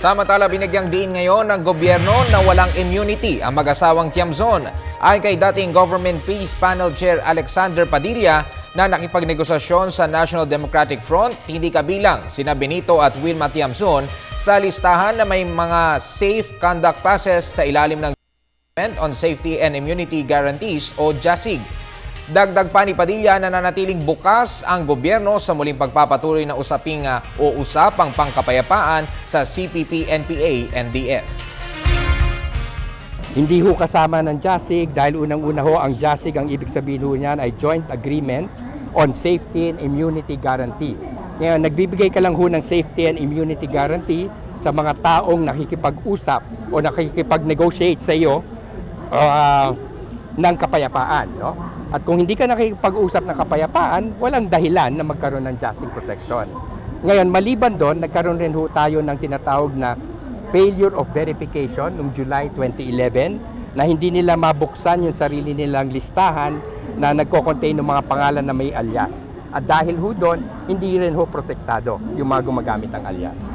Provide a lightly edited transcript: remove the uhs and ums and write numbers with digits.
Samantala, binigyang diin ngayon ng gobyerno na walang immunity ang mag-asawang Tiamzon. Ayon kay dating Government Peace Panel Chair Alexander Padilla na nakipagnegosasyon sa National Democratic Front, hindi kabilang sina Benito at Wilma Tiamzon sa listahan na may mga safe conduct passes sa ilalim ng on Safety and Immunity Guarantees o JASIG. Dagdag pa ni Padilla na nanatiling bukas ang gobyerno sa muling pagpapatuloy na usapang pangkapayapaan sa CPP, NPA, NDF. Hindi ho kasama ng JASIG dahil unang-una ho ang JASIG, ang ibig sabihin ho niyan ay Joint Agreement on Safety and Immunity Guarantee. Ngayon, nagbibigay ka lang ho ng Safety and Immunity Guarantee sa mga taong nakikipag-usap o nakikipag-negotiate sa iyo ng kapayapaan. No? At kung hindi ka nakikipag-usap ng kapayapaan, walang dahilan na magkaroon ng JASIG protection. Ngayon, maliban doon, nagkaroon rin ho tayo ng tinatawag na failure of verification noong July 2011 na hindi nila mabuksan yung sarili nilang listahan na nagko-contain ng mga pangalan na may alias. At dahil ho doon, hindi rin ho protektado yung mga gumagamit ng alias.